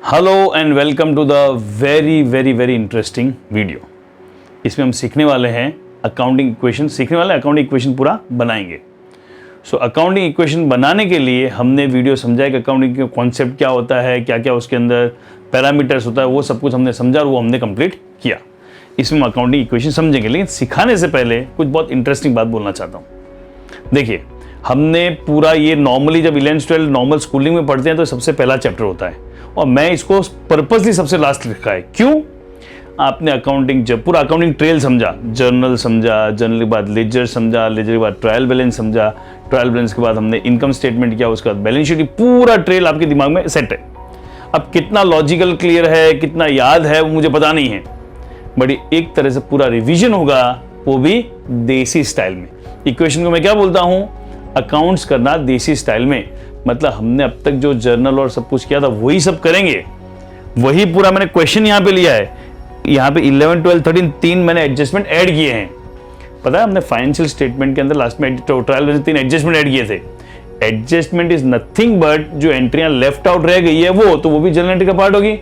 Hello and welcome to the very interesting video. इसमें हम सीखने वाले हैं अकाउंटिंग इक्वेशन, अकाउंटिंग इक्वेशन पूरा बनाएंगे। सो अकाउंटिंग इक्वेशन बनाने के लिए हमने वीडियो समझा है कि अकाउंटिंग का कॉन्सेप्ट क्या होता है, क्या क्या उसके अंदर पैरामीटर्स होता है, वो सब कुछ हमने समझा और वो हमने कंप्लीट किया। इसमें हम अकाउंटिंग इक्वेशन समझेंगे, लेकिन सिखाने से पहले कुछ बहुत इंटरेस्टिंग बात बोलना चाहता हूँ। देखिए, हमने पूरा ये नॉर्मली जब 11th-12th नॉर्मल स्कूलिंग में पढ़ते हैं तो सबसे पहला चैप्टर होता है और मैं इसको पर्पसली सबसे लास्ट लिखा है। क्यों? आपने अकाउंटिंग जब पूरा अकाउंटिंग ट्रेल समझा, जर्नल समझा, जर्नल के बाद लेजर समझा, लेजर के बाद ट्रायल बैलेंस समझा, ट्रायल बैलेंस के बाद हमने इनकम स्टेटमेंट किया, उसके बाद बैलेंस शीट, पूरा ट्रेल आपके दिमाग में सेट है। अब कितना लॉजिकल क्लियर है, कितना याद है, वो मुझे पता नहीं है, बट एक तरह से पूरा रिवीजन होगा, वो भी देसी स्टाइल में। इक्वेशन को मैं क्या बोलता हूँ? अकाउंट्स करना देसी स्टाइल में। मतलब हमने अब तक जो जर्नल और सब कुछ किया था वही सब करेंगे, वही पूरा मैंने क्वेश्चन यहाँ पे लिया है। यहाँ पे 11, 12, 13 तीन मैंने एडजस्टमेंट ऐड किए हैं। पता है, हमने फाइनेंशियल स्टेटमेंट के अंदर लास्ट में ट्रायल में 3 एडजस्टमेंट ऐड किए थे। एडजस्टमेंट इज नथिंग बट जो एंट्रियां लेफ्ट आउट रह गई है वो भी जर्नल एंट्री का पार्ट होगी।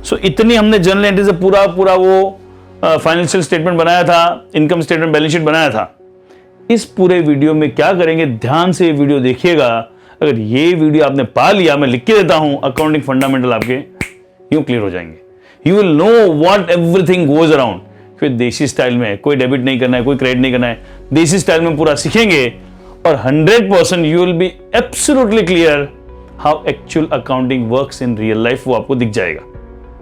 सो इतनी हमने जर्नल एंट्री से पूरा वो फाइनेंशियल स्टेटमेंट बनाया था, इनकम स्टेटमेंट, बैलेंस शीट बनाया था। इस पूरे वीडियो में क्या करेंगे, ध्यान से ये वीडियो देखिएगा। अगर ये वीडियो आपने पा लिया, मैं लिख के देता हूं, अकाउंटिंग फंडामेंटल आपके यूं क्लियर हो जाएंगे। You will know what everything goes around. फिर देसी स्टाइल में कोई डेबिट नहीं करना है, कोई क्रेडिट नहीं करना है, देसी स्टाइल में पूरा सीखेंगे और 100% you will be absolutely clear how actual accounting works in real life, वो आपको दिख जाएगा।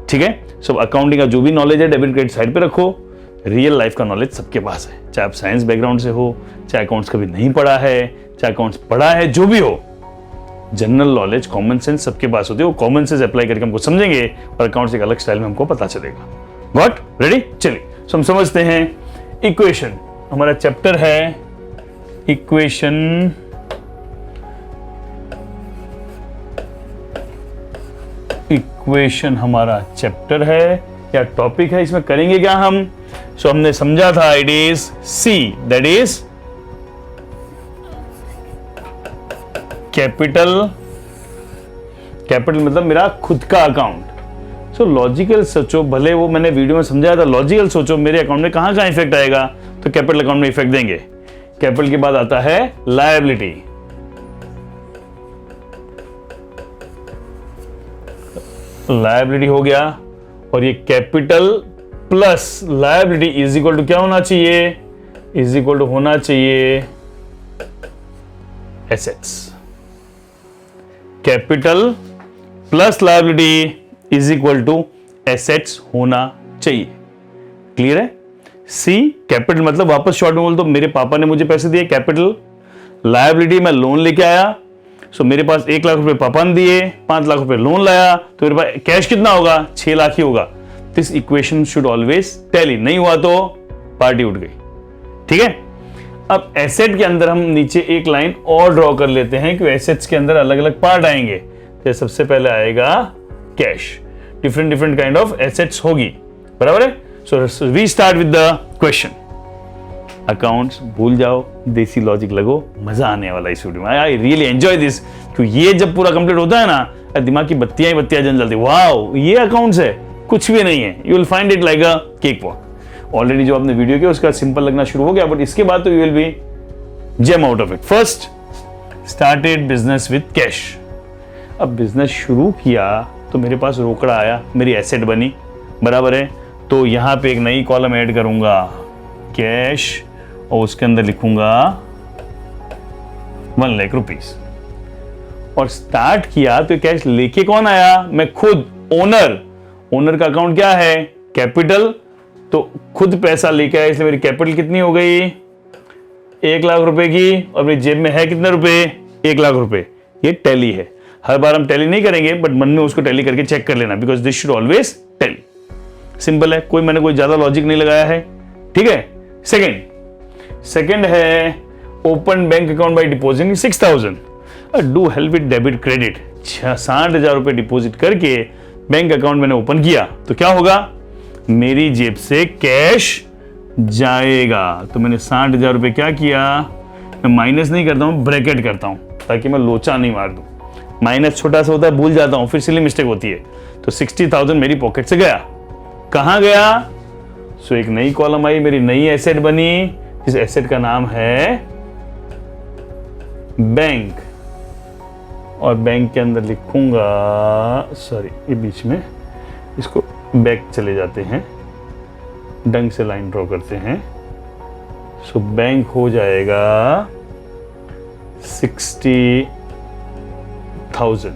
ठीक है? सब अकाउंटिंग का जो भी नॉलेज है डेबिट क्रेडिट साइड पे रखो, रियल लाइफ का नॉलेज सबके पास है। चाहे आप साइंस बैकग्राउंड से हो, चाहे अकाउंट्स कभी नहीं पढ़ा है, चाहे अकाउंट्स पढ़ा है, जो भी हो, जनरल नॉलेज, कॉमन सेंस सबके पास होती है। वो कॉमन सेंस अप्लाई करके हमको समझेंगे और अकाउंट्स एक अलग स्टाइल में हमको पता चलेगा। गॉट? रेडी? चलिए, हम समझते हैं इक्वेशन। हमारा चैप्टर है इक्वेशन। इक्वेशन हमारा चैप्टर है या टॉपिक है। इसमें करेंगे क्या हम? सो हमने समझा था it is C, that is capital मतलब मेरा खुद का अकाउंट। सो लॉजिकल सोचो, भले वो मैंने वीडियो में समझाया था, लॉजिकल सोचो मेरे अकाउंट में कहां कहां इफेक्ट आएगा, तो कैपिटल अकाउंट में इफेक्ट देंगे। कैपिटल के बाद आता है लायबिलिटी, लायबिलिटी हो गया, और ये capital plus liability is equal to क्या होना चाहिए? इज इक्वल टू होना चाहिए assets. Capital plus liability is equal to assets होना चाहिए। क्लियर है? सी, कैपिटल मतलब वापस शॉर्ट में बोल तो मेरे पापा ने मुझे पैसे दिए, कैपिटल। लायबिलिटी मैं लोन लेके आया, सो मेरे पास 1 लाख रुपए पापा ने दिए, 5 लाख रुपए लोन लाया, तो मेरे पास कैश कितना होगा? 6 लाख ही होगा। This equation should always tally. नहीं हुआ तो पार्टी उठ गई। ठीक है? अब एसेट के अंदर हम नीचे एक लाइन और ड्रॉ कर लेते हैं कि एसेट्स के अंदर अलग अलग पार्ट आएंगे। तो सबसे पहले आएगा cash, different kind of assets होगी, बराबर है? So we start with the question. Accounts भूल जाओ, देसी लॉजिक लगो, मजा आने वाला इस वीडियो में। I really enjoy this. क्योंकि ये जब पूरा कंप्लीट होता है ना, दिमाग की बत्तियां ही बत्तियां जल जाती है। वाओ, ये अकाउंट्स है, कुछ भी नहीं है। You will find it like a cake walk. Already जो आपने वीडियो किया उसका सिंपल लगना शुरू हो गया, बट इसके बाद तो you will be gem out of it. First, started business with cash. अब बिजनेस शुरू किया तो मेरे पास रोकड़ा आया, मेरी एसेट बनी, बराबर है? तो यहां पे एक नई कॉलम ऐड करूंगा, कैश, और उसके अंदर लिखूंगा 1 लाख रुपीस। और स्टार्ट किया तो कैश लेके कौन आया? मैं खुद, ओनर। ओनर का अकाउंट क्या है? कैपिटल। तो खुद पैसा लेके आया, इसलिए मेरी कैपिटल कितनी हो गई? 1 लाख रुपए की, और मेरी जेब में है कितने रुपए? 1 लाख रुपए। ये टैली है। हर बार हम टैली नहीं करेंगे, बट मन में उसको टैली करके चेक कर लेना, because this should always tally. Simple है, मैंने कोई ज्यादा लॉजिक नहीं लगाया है। ठीक है? सेकेंड है open bank account by depositing 6,000। Do help with debit credit. 60,000 रुपए डिपोजिट करके बैंक अकाउंट मैंने ओपन किया, तो क्या होगा? मेरी जेब से कैश जाएगा। तो मैंने 60,000 रुपए क्या किया? मैं माइनस नहीं करता हूं, ब्रैकेट करता हूं, ताकि मैं लोचा नहीं मार दूं। माइनस छोटा सा होता है, भूल जाता हूं, फिर सिली मिस्टेक होती है। तो 60,000 मेरी पॉकेट से गया। कहां गया? सो एक नई कॉलम आई, मेरी नई एसेट बनी। इस एसेट का नाम है बैंक, और बैंक के अंदर लिखूंगा, सॉरी ये बीच में, इसको बैक चले जाते हैं, ढंग से लाइन ड्रॉ करते हैं। सो बैंक हो जाएगा 60,000।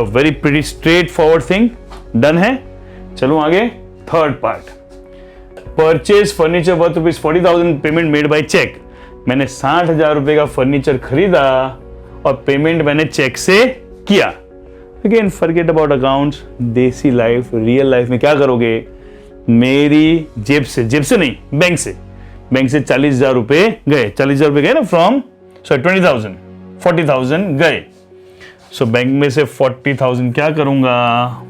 Very pretty straightforward thing, done है। चलो आगे, third part, purchase furniture worth rupees 40,000, payment made by cheque. मैंने 60,000 रुपए का फर्नीचर खरीदा और पेमेंट मैंने चेक से किया। अगेन फॉरगेट अबाउट अकाउंट्स, देसी लाइफ, रियल लाइफ में क्या करोगे? मेरी जेब से नहीं, बैंक से 40,000 रुपए गए, 40,000 रुपए गए ना, फ्रॉम 40,000 गए। सो बैंक में से 40,000 क्या करूंगा?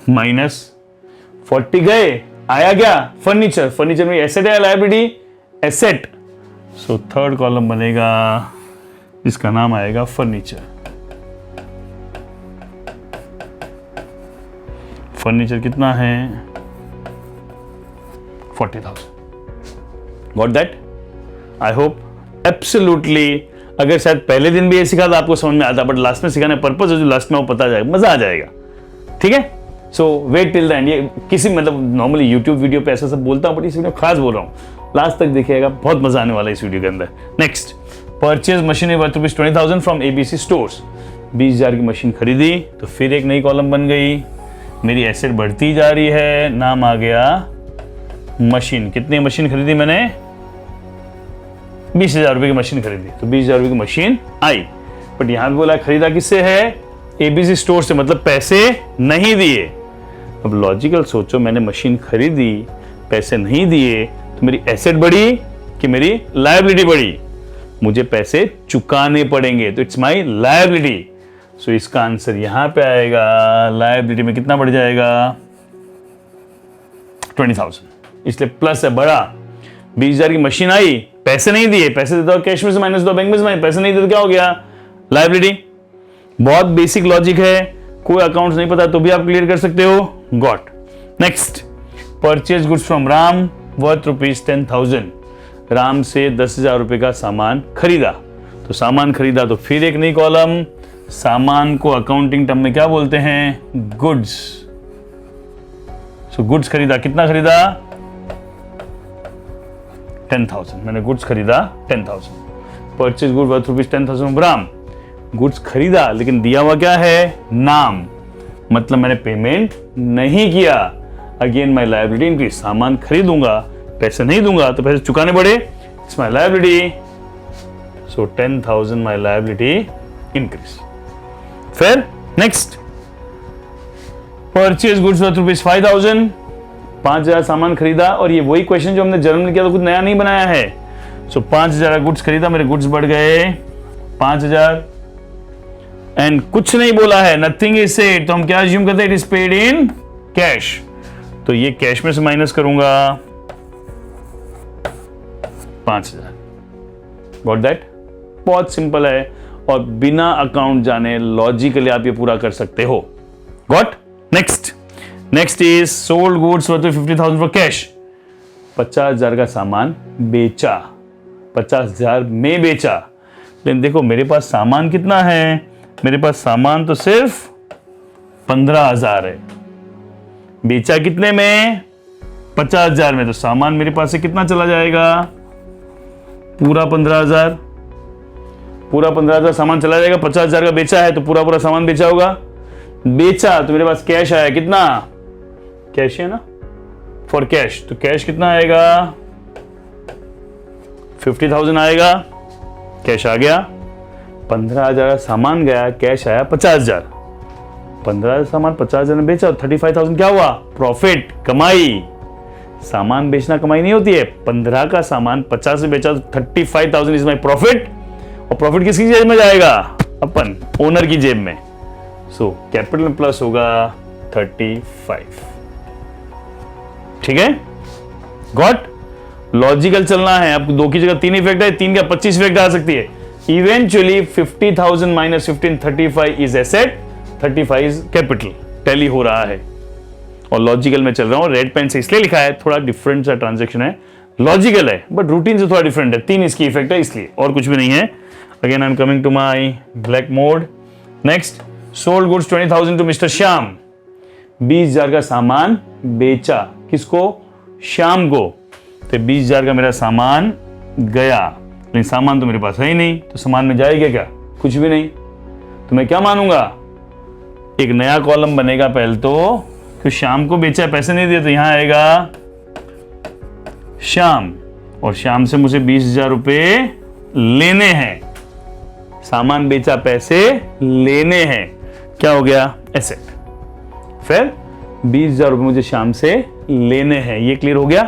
माइनस 40 गए, आया क्या? फर्नीचर में एसेट है, liability? Asset. So third column बनेगा, इसका नाम आएगा फर्नीचर। फर्नीचर कितना है? 40,000। Got that? I hope absolutely. अगर शायद पहले दिन भी ये सिखा तो आपको समझ में आता, बट लास्ट में सिखाने पर्पज है जो लास्ट में वो पता जाएगा, मजा आ जाएगा। ठीक है? सो वेट टिल द एंड। ये किसी मतलब नॉर्मली यूट्यूब वीडियो पे ऐसा सब बोलता हूँ, बट इस वीडियो खास बोल रहा हूँ, लास्ट तक देखिएगा, बहुत मजा आने वाला है इस वीडियो के अंदर। Next, purchase machine worth rupees 20,000 from ABC stores. 20,000 की मशीन खरीदी, तो फिर एक नई कॉलम बन गई, मेरी एसेट बढ़ती जा रही है, नाम आ गया मशीन। कितनी मशीन खरीदी मैंने? 20,000 रुपए की मशीन खरीदी, तो 20,000 रुपए की मशीन आई। बट यहां भी बोला खरीदा किससे है? ABC स्टोर से, मतलब पैसे नहीं दिए। अब लॉजिकल सोचो, मैंने मशीन खरीदी, पैसे नहीं दिए, तो मेरी एसेट बढ़ी कि मेरी लायबिलिटी बढ़ी? मुझे पैसे चुकाने पड़ेंगे, तो इट्स माई लायबिलिटी। सो इसका आंसर यहां पे आएगा, लायबिलिटी में कितना बढ़ जाएगा? 20,000, इसलिए प्लस है, बड़ा। 20,000 की मशीन आई, पैसे नहीं दिए, पैसे देता कैश में से माइनस दो, बैंक में से माइनस, पैसे नहीं दिए तो क्या हो गया? लायबिलिटी। बहुत बेसिक लॉजिक है, कोई अकाउंट्स नहीं पता तो भी आप क्लियर कर सकते हो। Got. Next, purchase goods from Ram worth rupees 10,000। Ram से 10,000 रुपए का सामान खरीदा, तो सामान खरीदा तो फिर एक नई कॉलम, सामान को अकाउंटिंग टर्म में क्या बोलते हैं? गुड्स। सो गुड्स खरीदा, कितना खरीदा? 10,000। मैंने गुड्स खरीदा 10,000। Purchase good worth rupees 10,000 Ram. Goods खरीदा, लेकिन दिया हुआ क्या है? नाम, मतलब मैंने पेमेंट नहीं किया। Again my liability increase. सामान खरीदूंगा, पैसे नहीं दूंगा तो पैसे चुकाने पड़े, it's my liability. So 10,000 my liability increase. फिर next, purchase goods worth rupees 5,000। 5,000 सामान खरीदा, और ये वही क्वेश्चन जो हमने जर्नल किया, तो कुछ नया नहीं बनाया है। सो 5,000 गुड्स खरीदा, मेरे गुड्स बढ़ गए 5,000, एंड कुछ नहीं बोला है, नथिंग इज सेड, तो हम क्या अज्यूम करते हैं? It is paid in cash. तो ये कैश में से माइनस करूंगा 5,000। Got that? बहुत सिंपल है, और बिना अकाउंट जाने लॉजिकली आप ये पूरा कर सकते हो। Got? Next is sold goods worth 50,000 for cash. 50,000 का सामान बेचा, 50,000 में बेचा। लेकिन देखो मेरे पास सामान कितना है? मेरे पास सामान तो सिर्फ 15,000 है। बेचा कितने में? 50,000 में। तो सामान मेरे पास से कितना चला जाएगा? पूरा 15,000। पूरा 15,000 सामान चला जाएगा। 50,000 का बेचा है तो पूरा सामान बेचा होगा। बेचा तो मेरे पास कैश आया, कितना? कैश है ना, फॉर कैश। तो कैश कितना आएगा? 50,000 आएगा, कैश आ गया। 15,000 सामान गया, कैश आया 50,000। 15,000 सामान 50,000 में बेचा, 35,000 क्या हुआ? प्रॉफिट, कमाई। सामान बेचना कमाई नहीं होती है। 15 का सामान 50 से बेचा तो 35,000 इज माई प्रॉफिट। और प्रॉफिट किसकी जेब में जाएगा? अपन ओनर की जेब में। सो कैपिटल में प्लस होगा 35। ठीक है? गॉट? लॉजिकल चलना है। आपको 2 की जगह 3 इफेक्ट है, 3 का 25 इफेक्ट आ सकती है। Eventually 50,000 minus 1535 is asset, 35 is capital. Tally हो रहा है और लॉजिकल में चल रहा हूं। रेड पेन से इसलिए लिखा है, थोड़ा डिफरेंट सा ट्रांजेक्शन है, लॉजिकल है बट रूटीन से थोड़ा डिफरेंट है। 3 इसकी इफेक्ट है इसलिए, और कुछ भी नहीं है। Again I am coming to my black mode. Next, sold goods 20,000 to mister Shyam. 20,000 का सामान बेचा, किसको? श्याम को। तो 20,000 का मेरा सामान गया, लेकिन सामान तो मेरे पास है ही नहीं, तो सामान में जाएगा क्या? कुछ भी नहीं। तो मैं क्या मानूंगा? एक नया कॉलम बनेगा पहले तो, कि श्याम को बेचा, पैसे नहीं दिए, तो यहां आएगा श्याम, और श्याम से मुझे 20,000 रुपए लेने हैं। सामान बेचा, पैसे लेने हैं, क्या हो गया? एसेट। फिर 20,000 रुपए मुझे श्याम से लेने हैं, ये क्लियर हो गया।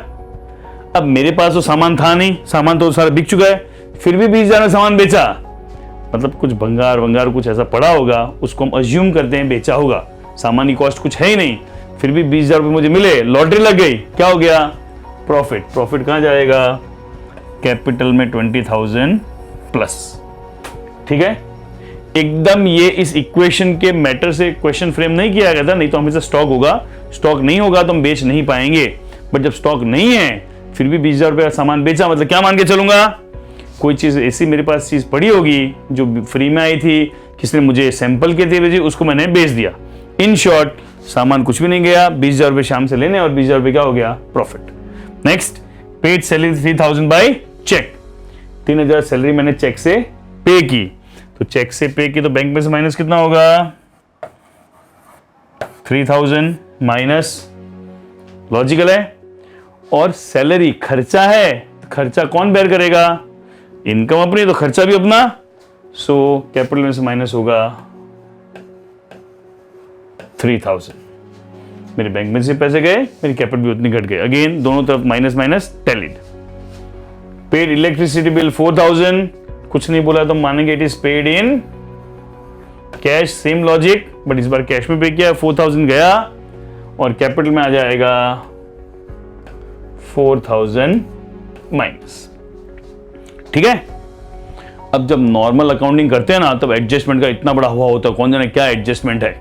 अब मेरे पास तो सामान था नहीं, सामान तो सारा बिक चुका है, फिर भी 20,000 में सामान बेचा, मतलब कुछ भंगार कुछ ऐसा पड़ा होगा, उसको हम अज्यूम करते हैं बेचा होगा। सामान की कॉस्ट कुछ है ही नहीं, फिर भी 20,000 रुपए मुझे मिले, लॉटरी लग गई, क्या हो गया? प्रॉफिट। प्रॉफिट कहां जाएगा? कैपिटल में 20,000 प्लस। ठीक है, एकदम ये इस इक्वेशन के मैटर से क्वेश्चन फ्रेम नहीं किया गया था, नहीं तो हमेशा स्टॉक होगा। स्टॉक नहीं होगा तो हम बेच नहीं पाएंगे, बट जब स्टॉक नहीं है फिर भी 20,000 रुपए का सामान बेचा, मतलब क्या मान के चलूंगा? कोई चीज ऐसी मेरे पास चीज पड़ी होगी जो फ्री में आई थी, किसने मुझे सैंपल के थे भेजी, उसको मैंने बेच दिया। इन शॉर्ट, सामान कुछ भी नहीं गया, 20,000 रुपए शाम से लेने, और 20,000 रुपए क्या हो गया? Profit. Next, paid salary 3,000 by cheque. 3,000 salary मैंने चेक से पे की, तो चेक से पे की तो बैंक में से माइनस कितना होगा? 3,000 माइनस, लॉजिकल है। और सैलरी खर्चा है, खर्चा कौन बेयर करेगा? इनकम अपनी तो खर्चा भी अपना, सो कैपिटल में से माइनस होगा 3,000। मेरे बैंक में से पैसे गए, मेरी कैपिटल भी उतनी घट गई। अगेन दोनों तरफ minus minus, tallied. Paid electricity bill 4,000, कुछ नहीं बोला तो मानेंगे it is paid in cash, same logic, but इस बार कैश में पे किया, 4,000 गया और कैपिटल में आ जाएगा 4,000 माइनस। ठीक है, अब जब नॉर्मल अकाउंटिंग करते हैं ना, तब एडजस्टमेंट का इतना बड़ा हुआ होता है, कौन जाने क्या एडजस्टमेंट है।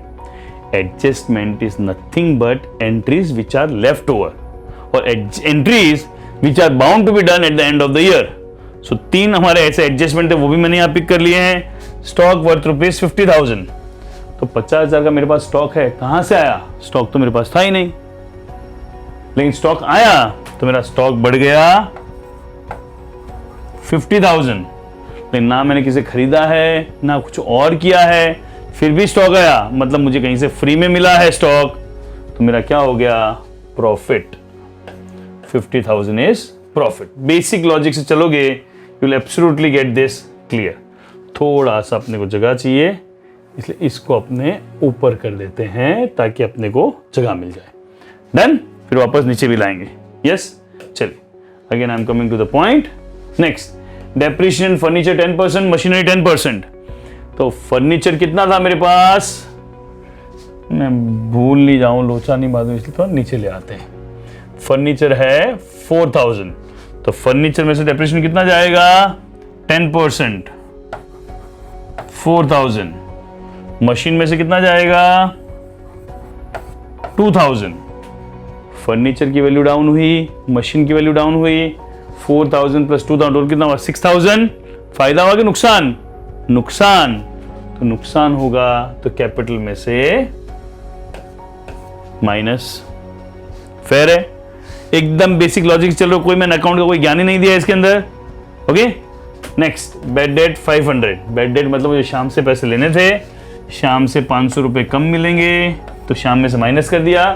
Adjustment is nothing but entries which are left over, और entries which are bound to be done at the end of the year. So 3 हमारे ऐसे एडजस्टमेंट है, वो भी मैंने यहां पिक कर लिए हैं। स्टॉक वर्थ रुपीज 50,000, तो 50,000 का मेरे पास स्टॉक है, कहां से आया? स्टॉक तो मेरे पास था ही नहीं, लेकिन स्टॉक आया तो मेरा स्टॉक बढ़ गया 50,000, लेकिन ना मैंने किसी खरीदा है ना कुछ और किया है, फिर भी स्टॉक आया, मतलब मुझे कहीं से फ्री में मिला है स्टॉक, तो मेरा क्या हो गया? Profit. 50,000 is profit. Basic logic से चलोगे, you will absolutely get this clear. थोड़ा सा अपने को जगह चाहिए, इसलिए इसको अपने ऊपर कर देते हैं ताकि अपने को जगह मिल जाए। डन, फिर वापस नीचे भी लाएंगे। यस, चलिए again I am coming to the point. Next, depreciation furniture 10%, machinery 10%। तो फर्नीचर कितना था मेरे पास? मैं भूल नहीं जाऊं, लोचा नहीं बांधूं, इसलिए थोड़ा नीचे ले आते हैं। फर्नीचर है 4,000, तो फर्नीचर में से डेप्रिसिएशन कितना जाएगा? 10%, 4,000। मशीन में से कितना जाएगा? 2,000। फर्नीचर की वैल्यू डाउन हुई, मशीन की वैल्यू डाउन हुई, 4,000 प्लस 2,000 टोटल कितना हुआ? 6,000। फायदा हुआ कि नुकसान? नुकसान। तो नुकसान होगा तो कैपिटल में से माइनस। फेयर है, एकदम बेसिक लॉजिक चल रहा, कोई मैंने अकाउंट का कोई ज्ञान ही नहीं दिया इसके अंदर। Okay, next, bed date 500। Bed date मतलब मुझे शाम से पैसे लेने थे, शाम से 500 रुपए कम मिलेंगे, तो शाम में से माइनस कर दिया,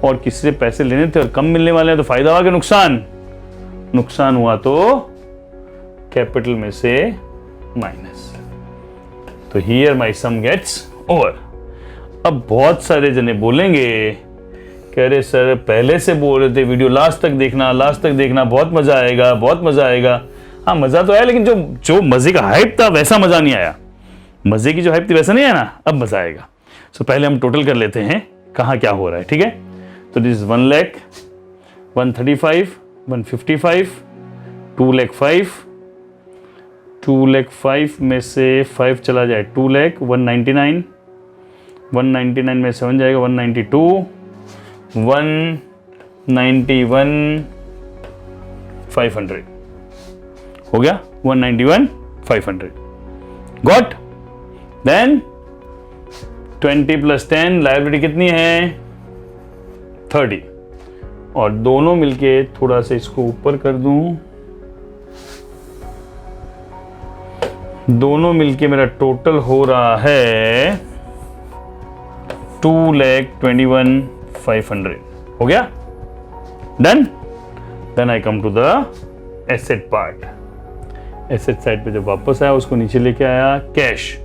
और किसी से पैसे लेने थे और कम मिलने वाले हैं, तो फायदा हुआ कि नुकसान? नुकसान हुआ तो कैपिटल में से माइनस। तो here my sum gets over. अब बहुत सारे जने बोलेंगे, कह रहे सर पहले से बोल रहे थे वीडियो लास्ट तक देखना, लास्ट तक देखना, बहुत मजा आएगा, बहुत मजा आएगा। हाँ मजा तो आया, लेकिन जो मजे का हाइप था वैसा मजा नहीं आया। मजे की जो हाइप थी वैसा नहीं आया ना, अब मजा आएगा। सो पहले हम टोटल कर लेते हैं कहाँ क्या हो रहा है। ठीक है, तो दिस 1 लाख, 135, 155, 2 लाख 5, 2,05,000 में से 5 चला जाए 2,01,99, 199 में 7 जाएगा 192, 191,500 हो गया, 191,500 गॉट। देन 20 + 10 लायबिलिटी कितनी है 30, और दोनों मिलके थोड़ा सा इसको ऊपर कर दूं, दोनों मिलके मेरा टोटल हो रहा है 2,21,500 हो गया। Done. Then I come to the asset part. Asset side पे जब वापस आया उसको नीचे लेके आया, कैश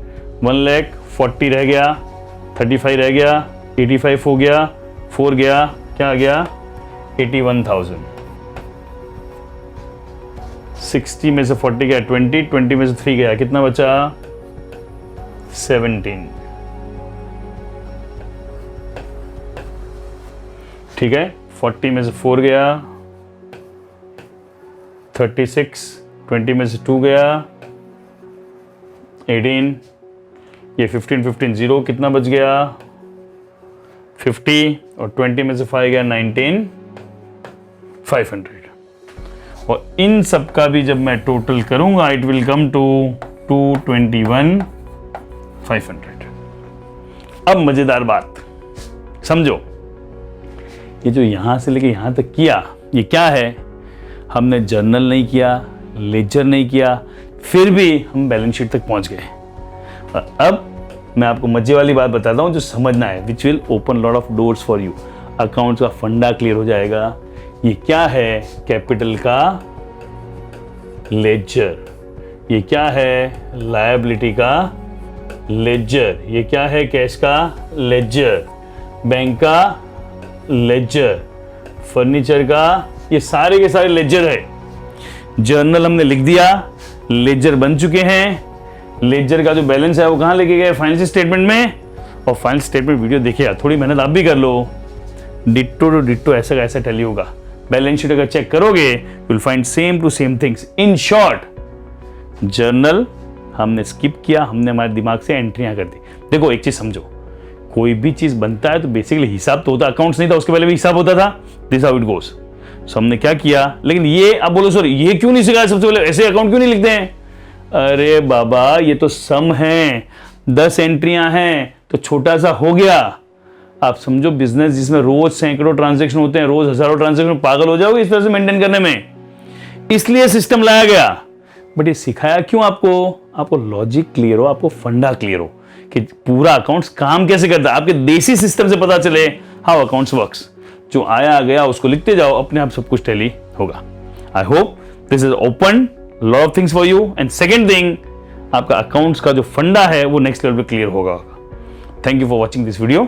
1,40,000 रह गया, 35 रह गया, 85 हो गया, 4 गया, क्या आ गया 81,000। 60 में से 40 गया 20, 20 में से 3 गया, कितना बचा 17। ठीक है, 40 में से 4 गया 36, 20 में से 2 गया 18, ये 15 15 0, कितना बच गया 50, और 20 में से 5 गया 19,500। और इन सब का भी जब मैं टोटल करूंगा इट विल कम टू 221,500। अब मजेदार बात समझो, ये जो यहां से लेके यहां तक किया ये क्या है, हमने जर्नल नहीं किया, लेजर नहीं किया, फिर भी हम बैलेंस शीट तक पहुंच गए। और अब मैं आपको मजे वाली बात बताता हूं जो समझना है, which will open lot of doors for you. Accounts का फंडा क्लियर हो जाएगा। ये क्या है, कैपिटल का लेजर। ये क्या है, लायबिलिटी का लेजर। ये क्या है, कैश का लेजर, बैंक का लेजर, फर्नीचर का, ये सारे के सारे लेजर है। जर्नल हमने लिख दिया, लेजर बन चुके हैं। लेजर का जो बैलेंस है वो कहां लेके गए, फाइनेंशियल स्टेटमेंट में। और फाइनेंशियल स्टेटमेंट वीडियो देखिए, थोड़ी मेहनत आप भी कर लो, डिट्टो टू डिट्टो ऐसा का ऐसा टैली होगा। बैलेंस शीट अगर चेक करोगे you will find same to same things. In short, journal हमने स्किप किया, हमने हमारे दिमाग से एंट्रियां कर दी। देखो एक चीज समझो, कोई भी चीज बनता है तो बेसिकली हिसाब तो होता, अकाउंट्स नहीं था उसके पहले भी हिसाब होता था, दिस हाउ इट गोस। सो हमने क्या किया, लेकिन ये अब बोलो सर ये क्यों नहीं सिखाया सबसे पहले, ऐसे अकाउंट क्यों नहीं लिखते हैं। अरे बाबा ये तो सम है, 10 एंट्रियां हैं तो छोटा सा हो गया। आप समझो बिजनेस जिसमें रोज सैकड़ों ट्रांजैक्शन होते हैं, रोज हजारों ट्रांजैक्शन, पागल हो जाओगे इस तरह से मेंटेन करने में। इसलिए सिस्टम लाया गया। बट ये सिखाया क्यों आपको लॉजिक क्लियर हो, आपको फंडा क्लियर हो कि पूरा अकाउंट्स काम कैसे करता है, आपके देसी सिस्टम से पता चले हाउ अकाउंट्स वर्क्स। जो आया गया उसको लिखते जाओ, अपने आप सब कुछ टैली होगा। I hope this is open lot of things for you. And second thing, आपका अकाउंट्स का जो फंडा है वो नेक्स्ट लेवल पे क्लियर होगा। Thank you for watching this video.